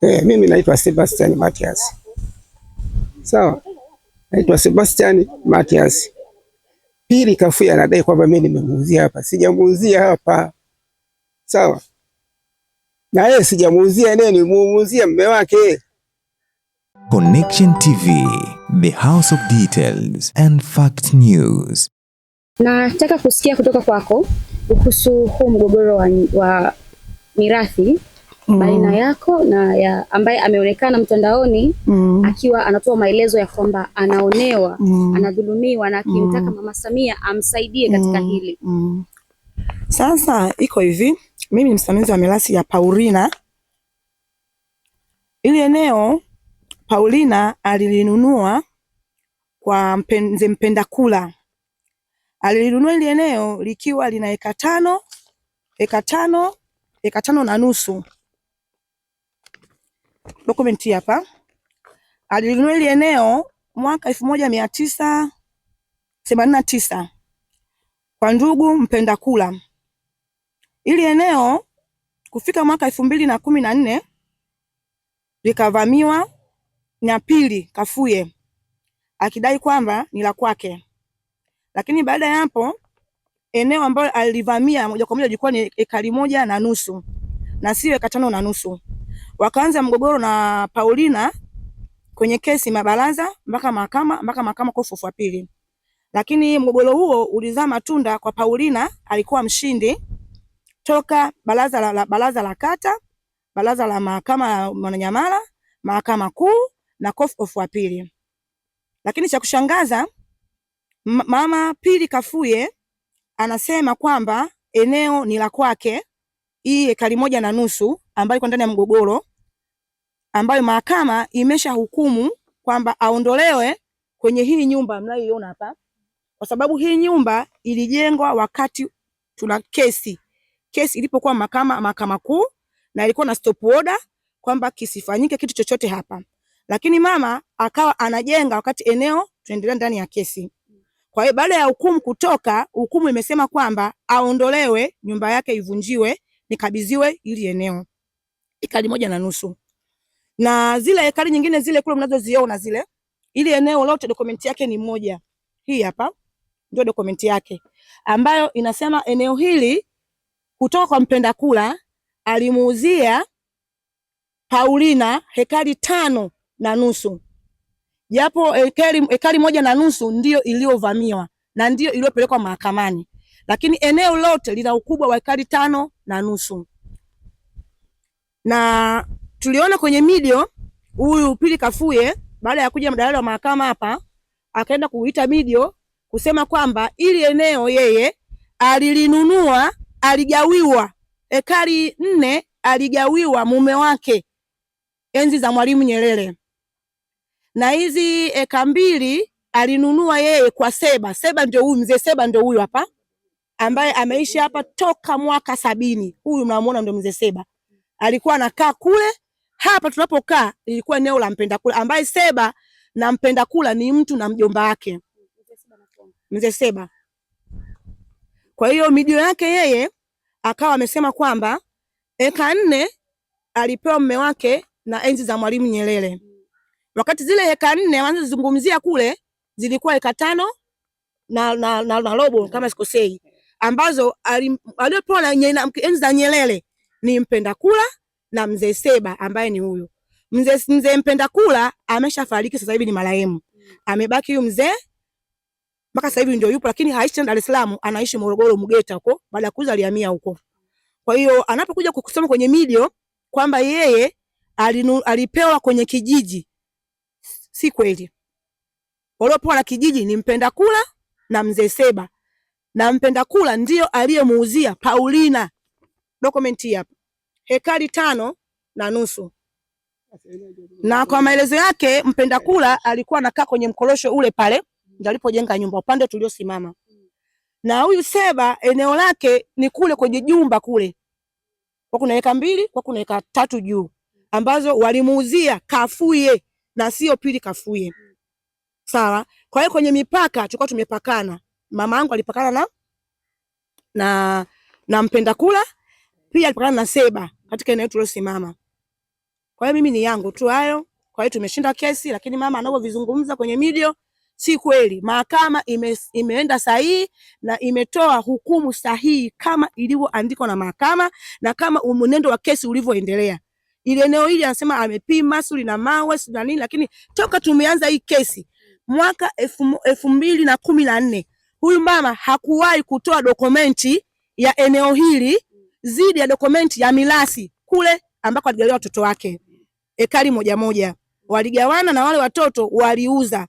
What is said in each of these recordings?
Mimi naitwa Sebastian Matias. Sawa? Naitwa Sebastian Matias. Pili Kafuya anadai kwamba mimi nimemuuzia hapa. Sijamuuzia hapa. Sawa? Na yeye sijamuuzia, yeye nimemuuzia mume wake. Connection TV, the house of details and fact news. Nataka kusikia kutoka kwako kuhusu huu mgogoro wa mirathi baina yako na ya ambaye ameonekana mtandaoni akiwa anatoa maelezo ya kwamba anaonewa, anadhulumiwa na akimtaka Mama Samia amsaidie katika hili. Sasa iko hivi, mimi ni msimamizi wa mirathi ya Paulina. Ili eneo Paulina alilinunua kwa mzee Mpendakula. Alilinunua ile eneo likiwa lina eka tano na nusu. Dokumenti hapa. Alilinunua ile eneo mwaka 1989 kwa ndugu Mpendakula. Ili eneo kufika mwaka 2014 likavamiwa na Pili Kafuye akidai kwamba ni la kwake. Lakini baada ya hapo eneo ambalo alivamia moja kwa moja lilikuwa ni ekari 1.5 na sio eka 5.5. Wakaanza mgogoro na Paulina kwenye kesi mabaraza mpaka mahakama kwa ufufu wa pili. Lakini mgogoro huo ulizaa matunda kwa Paulina, alikuwa mshindi toka baraza la kata, baraza la mahakama ya Mwananyamala, mahakama kuu na kwa ufufu wa pili. Lakini cha kushangaza, mama Pili Kafuye anasema kwamba eneo ni la kwake, hii ekari 1.5 ambayo iko ndani ya mgogoro, ambayo mahakama imesha hukumu kwamba aondolewe kwenye hii nyumba mnayoiona hapa, kwa sababu hii nyumba ilijengwa wakati tuna kesi ilipokuwa mahakama kuu, na ilikuwa na stop order kwamba kisifanyike kitu chochote hapa. Lakini mama akawa anajenga wakati eneo tunaendelea ndani ya kesi. Kwa hiyo baada ya hukumu kutoka, hukumu imesema kwamba aondolewe, nyumba yake ivunjiwe, nikabidhiwe ili eneo ekari 1.5. Na zile ekari nyingine zile kule mnazoziona zile, ili eneo lote dokumenti yake ni moja. Hii hapa ndio dokumenti yake ambayo inasema eneo hili kutoka kwa Mpendakula alimuuzia Paulina ekari 5.5. Japo ekari 1.5 ndio iliyovamiwa na ndio iliyopelekwa mahakamani, lakini eneo lote lina ukubwa wa ekari 5.5. Na tuliona kwenye video huyu Pili Kafuye baada ya kuja mdalali wa mahakama hapa akaenda kuita video kusema kwamba ili eneo yeye alilinunua, aligawiwa ekari 4, aligawiwa mume wake enzi za Mwalimu Nyerere, na hizi eka 2 alinunua yeye kwa Seba. Seba ndio huyu mzee, Seba ndio huyu hapa ambaye ameishi hapa toka mwaka 70. Huyu mnamuona ndio mzee Seba, alikuwa anakaa kule. Hapa tunapokaa ilikuwa eneo la Mpendakula, ambaye Seba na Mpendakula ni mtu na mjomba wake mzee Seba. Kwa hiyo video yake yeye akawa amesema kwamba eka 4 alipewa mume wake na enzi za Mwalimu Nyerere, wakati zile eka 4 wanazozungumzia kule zilikuwa eka 5 na robo kama sikosei, ambazo alipewa na enzi za Nyerere ni Mpendakula na mzee Seba ambaye ni huyu mzee Mpendakula ameshafariki, sasa hivi ni marehemu. Amebaki huyu mzee mpaka sasa hivi ndio yupo, lakini haishi Dar es Salaam, anaishi Morogoro Mgeta huko, baada ya kuuza alihamia huko. Kwa hiyo anapokuja kusema kwenye video kwamba yeye alipewa kwenye kijiji, si kweli. Waliopewa na kijiji ni Mpendakula na mzee Seba, na Mpendakula ndio aliyemuuzia Paulina. Dokumenti hapa ekari 5.5. Na kwa maelezo yake Mpendakula alikuwa anakaa kwenye mkorosho ule pale ndio alipojenga nyumba upande tuliosimama, na huyu Seba eneo lake ni kule kwenye jumba kule, kwa kuna eka 2, kwa kuna eka 3 juu, ambazo walimuuzia Kafuye na sio Pili Kafuye. Sawa? Kwa hiyo kwenye mipaka tulikuwa tumepakana. Mama yangu alipakana na Mpendakula, pia alipakana na Seba katika eneo tuliosimama. Kwa hiyo mimi ni yangu tu hayo. Kwa hiyo tumeshinda kesi, lakini mama anavyovizungumza kwenye video si kweli. Mahakama imeenda sahihi na imetoa hukumu sahihi kama ilivyoandikwa na mahakama na kama mwenendo wa kesi ulivyoendelea. Ile eneo hili anasema amepima suli na mawe na nini, lakini toka tumeanza hii kesi mwaka 2014 huyu mama hakuwahi kutoa dokumenti ya eneo hili zidi ya dokumenti ya mirathi kule ambako aligawiwa watoto wake. Ekari moja moja waligawana na wale watoto waliuza,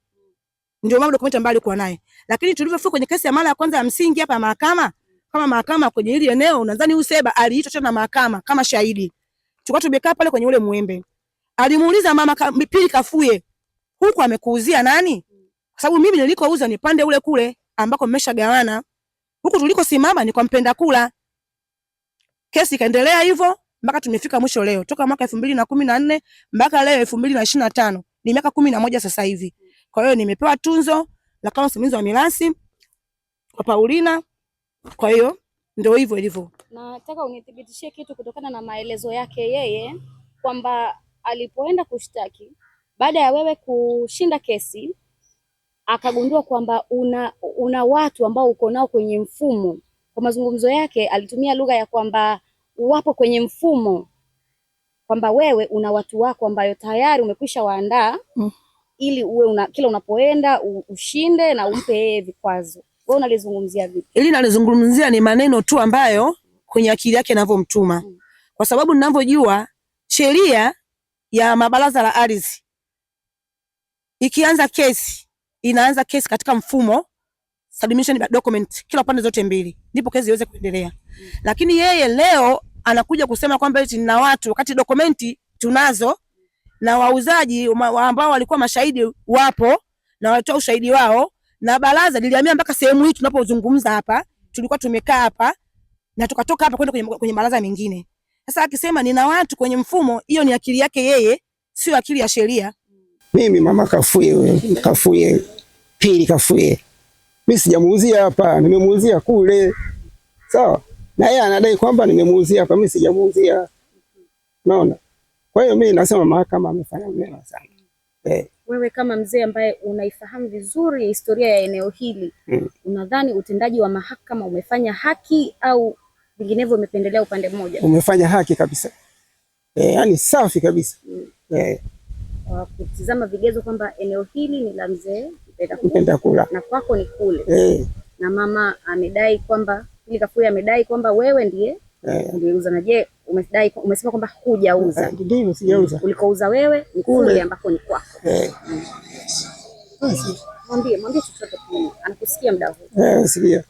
ndio mambo dokumenti ambayo alikuwa naye. Lakini tulivyofika kwenye kesi ya mara ya kwanza ya msingi hapa mahakama, kama mahakama kwenye hili eneo, nadhani Useba aliitwa tena mahakama kama shahidi. Tulikuwa tumekaa pale kwenye ule muembe, alimuuliza mama Pili Kafuye, huku amekuuzia nani? Kwa sababu mimi nilikouza ni pande ule kule ambako mmeshagawana, huku tulikosimama ni kwa mpenda kula. Kesi ikaendelea hivyo mpaka tumefika mwisho leo, toka mwaka 2014 mpaka leo 2025, ni miaka 11 sasa hivi. Kwa hiyo nimepewa tunzo la kama msimamizi wa mirathi kwa Paulina. Kwa hiyo ndio hivyo ilivyo. Nataka unithibitishie kitu kutokana na maelezo yake yeye kwamba alipoenda kushtaki baada ya wewe kushinda kesi akagundua kwamba una watu ambao uko nao kwenye mfumo. Kwa mazungumzo yake alitumia lugha ya kwamba wapo kwenye mfumo, kwamba wewe una watu wako ambayo tayari umekwisha waandaa ili uwe kila unapoenda ushinde na umpe yeye vikwazo. Wewe unalizungumzia vipi? Ili nalizungumzia ni maneno tu ambayo kwenye akili yake ninavyomtuma. Kwa sababu ninavyojua sheria ya mabaraza la ardhi ikianza kesi, inaanza kesi katika mfumo submission document kila pande zote mbili, ndipo kesi iweze kuendelea. Lakini yeye leo anakuja kusema kwamba eti nina watu, wakati dokumenti tunazo na wauzaji ambao walikuwa mashahidi wapo na walitoa ushahidi wao, na baraza lilihamia mpaka sehemu hii tunapozungumza hapa. Tulikuwa tumekaa hapa na tukatoka hapa kwenda kwenye baraza mengine. Sasa akisema nina watu kwenye mfumo, hiyo ni akili yake yeye, sio akili ya sheria. Mimi mama Kafuye Pili Kafuye, mimi sijamuuzia hapa, nimemuuzia kule. Sawa? Na yeye anadai kwamba nimemuuzia hapa, mimi sijamuuzia. Unaona? Kwa hiyo mimi nasema mahakama amefanya mema sana. Wewe kama mzee ambaye unaifahamu vizuri historia ya eneo hili, unadhani utendaji wa mahakama umefanya haki au vinginevyo umependelea upande mmoja? Umefanya haki kabisa. Yani safi kabisa. Kutizama vigezo kwamba eneo hili ni la mzee Mpenda Kula na kwako ni kule. Na mama amedai kwamba Pili Kafuye amedai kwamba wewe ndiye uliuza. Na je, umesema kwamba hujauza? Ndio, sijauza. Ulikouza wewe ni kule ambako ni kwako. Mwambie chochote kile. Anakusikia muda huu. Sikia.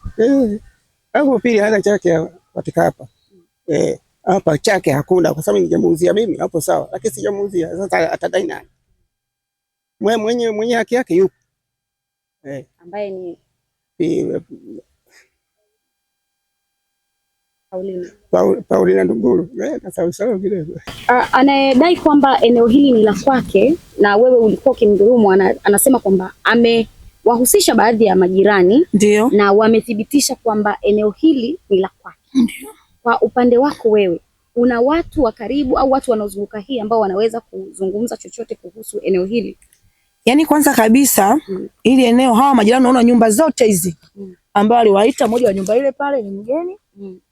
Hapo Pili hana chake katika hapa. Hapa chake hakuna, kwa sababu ningemuuzia mimi hapo sawa, lakini sijamuuzia. Sasa atadai nani? Mwenye haki yake yupo. Ambaye ni Paulina Ndunguru. Sawa vile. Anayedai kwamba eneo hili ni la kwake na wewe ulikuwa ukimdhulumu, anasema kwamba amewahusisha baadhi ya majirani. Ndio. Na wamethibitisha kwamba eneo hili ni la kwake. Ndio. Kwa upande wako wewe, una watu wa karibu au watu wanaozunguka hii ambao wanaweza kuzungumza chochote kuhusu eneo hili? Yaani kwanza kabisa ili eneo, hawa majirani unaona nyumba zote hizi ambao aliwaita, mmoja wa nyumba ile pale ni mgeni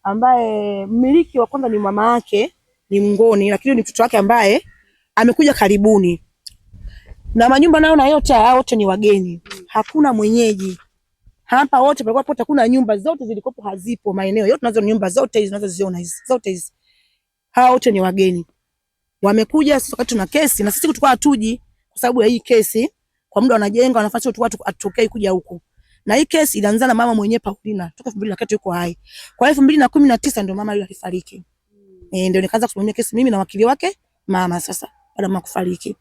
ambaye mmiliki wa kwanza ni mama yake ni Mngoni, lakini ni mtoto wake ambaye amekuja karibuni. Na manyumba nayo na yote hao wote ni wageni. Hakuna mwenyeji. Hapa wote palikuwa pote, kuna nyumba zote zilikopo hazipo, maeneo yote tunazo nyumba zote hizi tunazoziona hizi zote hizi. Hao wote ni wageni. Wamekuja sasa wakati tuna kesi, na sisi tulikuwa hatuji kwa sababu ya hii kesi. Kwa muda wanajenga wanafanya tulikuwa atokei kuja huko. Na hii kesi ilianza na mama mwenyewe Paulina toka 2000 yuko hai. Kwa 2019 ndio mama yule alifariki. Ndio nikaanza kusimamia kesi mimi na wakili wake mama sasa baada ya mama kufariki.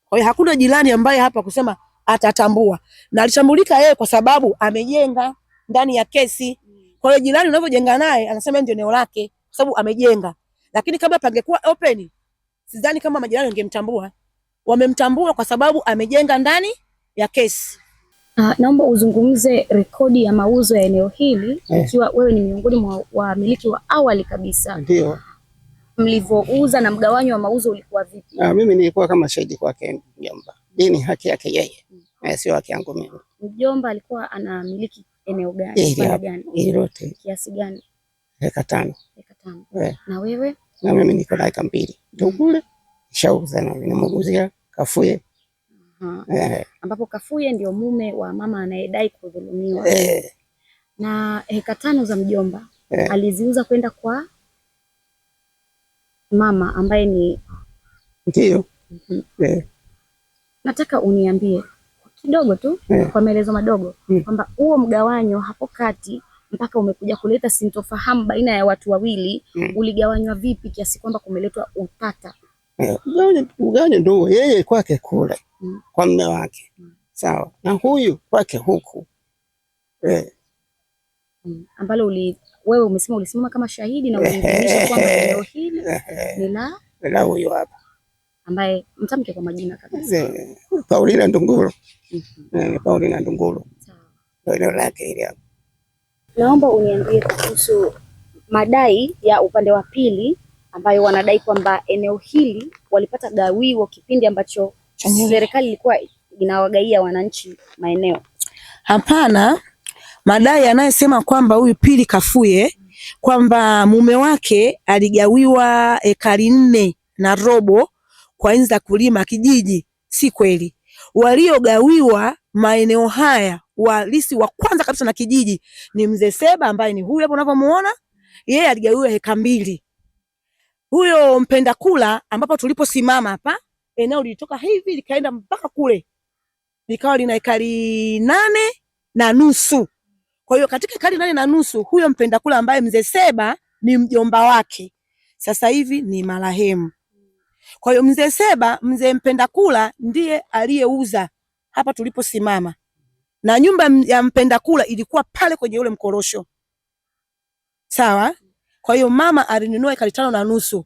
Kwa hiyo hakuna jirani ambaye hapa kusema atatambua. Na alitambulika yeye kwa sababu amejenga ndani ya kesi. Kwa hiyo jirani unavyojenga naye anasema ndio eneo lake kwa sababu amejenga. Lakini kama pangekuwa open, sidhani kama majirani wangemtambua. Wamemtambua kwa sababu amejenga ndani ya kesi. Naomba uzungumze rekodi ya mauzo ya eneo hili ikiwa wewe ni miongoni mwa wamiliki wa awali kabisa. Ndio. mlivyouza na mgawanyo wa mauzo ulikuwa vipi? Mimi nilikuwa kama shahidi kwake mjomba. Hii ni haki yake yeye. Sio haki yangu mimi. Mjomba alikuwa anamiliki eneo gani? Hili lote. Kiasi gani? Eka 5. Eka 5. Na wewe? Na mimi niko na eka 2. Ndio kule. Shauza na nimemguzia Kafuye. Ambapo Kafuye ndio mume wa mama anayedai kudhulumiwa. Na eka 5 za mjomba aliziuza kwenda kwa mama ambaye ni ndio. Nataka uniambie kidogo tu kwa maelezo madogo kwamba huo mgawanyo hapo kati mpaka umekuja kuleta sintofahamu baina ya watu wawili uligawanywa vipi kiasi kwamba kumeletwa utata? Mgawanyo ndio yeye kwake kule kwa mume wake. Sawa. Na huyu kwake huku. Ambalo wewe umesema ulisimama kama shahidi na ulionyesha kwamba eneo hili ni la huyu hapa ambaye mtamke kwa majina kabisa. Paulina Ndunguru. Paulina Ndunguru. Sawa. Ndio lake ile hapo. Naomba uniambie kuhusu madai ya upande wa pili ambayo wanadai kwamba eneo hili walipata gawiwo kipindi ambacho serikali ilikuwa inawagaia wananchi maeneo. Hapana, madai anayesema kwamba huyu Pili Kafuye kwamba mume wake aligawiwa ekari 4.5 kwa enzi za kulima kijiji, si kweli. Waliogawiwa maeneo haya walisi wa kwanza kabisa na kijiji ni Mzee Seba ambaye ni huyu hapo unavyomuona. Yeye aligawiwa eka 2. Huyo mpenda kula ambapo tuliposimama hapa eneo lilitoka hivi likaenda mpaka kule. Likawa lina ekari 8.5. Kwa hiyo katika ekari 8.5 huyo mpenda kula ambaye Mzee Seba ni mjomba wake sasa hivi ni marehemu. Kwa hiyo Mzee Seba, mzee mpenda kula ndiye aliyeuza hapa tuliposimama. Na nyumba ya mpenda kula ilikuwa pale kwenye ule mkorosho. Sawa? Kwa hiyo mama alinunua ekari 5.5.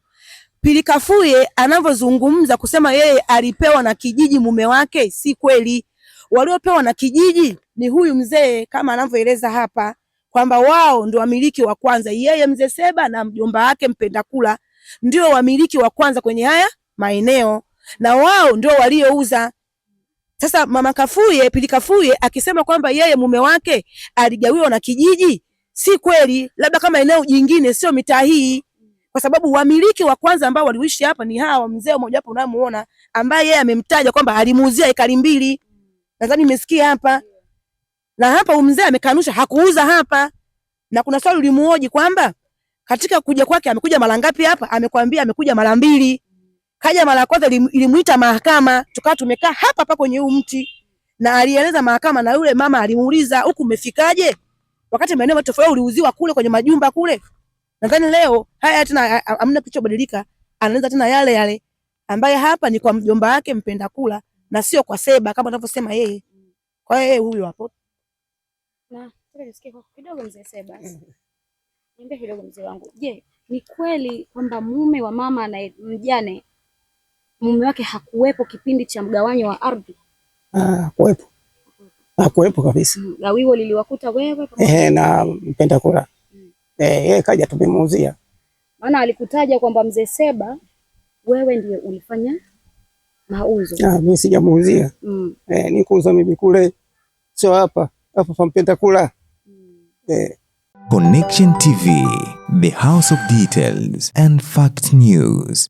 Pili Kafuye anavyozungumza kusema yeye alipewa na kijiji mume wake, si kweli. Waliopewa na kijiji ni huyu mzee kama anavyoeleza hapa kwamba wao ndio wamiliki wa kwanza. Yeye Mzee Seba na mjomba wake mpenda kula ndio wamiliki wa kwanza kwenye haya maeneo na wao ndio waliouza. Sasa mama Kafuye, Pili Kafuye akisema kwamba yeye mume wake aligawiwa na kijiji, si kweli. Labda kama eneo jingine sio mitaa hii, kwa sababu wamiliki wa kwanza ambao waliishi hapa ni hawa mzee mmoja hapo unamuona ambaye yeye amemtaja kwamba alimuuzia ekari 2. Nadhani nimesikia hapa. Na hapa mzee amekanusha hakuuza hapa. Na kuna swali ulimuoji kwamba katika kuja kwake amekuja mara ngapi hapa? Amekwambia amekuja mara 2. Kaja mara kwanza ilimuita mahakama, tukawa tumekaa hapa hapa kwenye huu mti. Na alieleza mahakama na yule mama alimuuliza huku umefikaje? Wakati maeneo tofauti uliuziwa kule kwenye majumba kule. Nadhani leo haya tena amna kicho badilika, anaanza tena yale yale ambaye hapa ni kwa mjomba wake mpenda kula na sio kwa Seba kama anavyosema yeye. Kwa hiyo huyo hapo. Na nisikie kwa kidogo Mzee Seba. Niambie kidogo mzee wangu. Je, ni kweli kwamba mume wa mama na mjane mume wake hakuwepo kipindi cha mgawanyo wa ardhi? Hakuwepo. Hakuwepo kabisa. Gawiwo liliwakuta wewe na mpenda kula. Yeye kaja tumemuuzia. Maana alikutaja kwamba Mzee Seba wewe ndiye ulifanya mauzo. Mimi sijamuuzia. Nikuuza mimi kule. Sio hapa. Hapa pa mpenda kula. Connection TV, the house of details and fact news.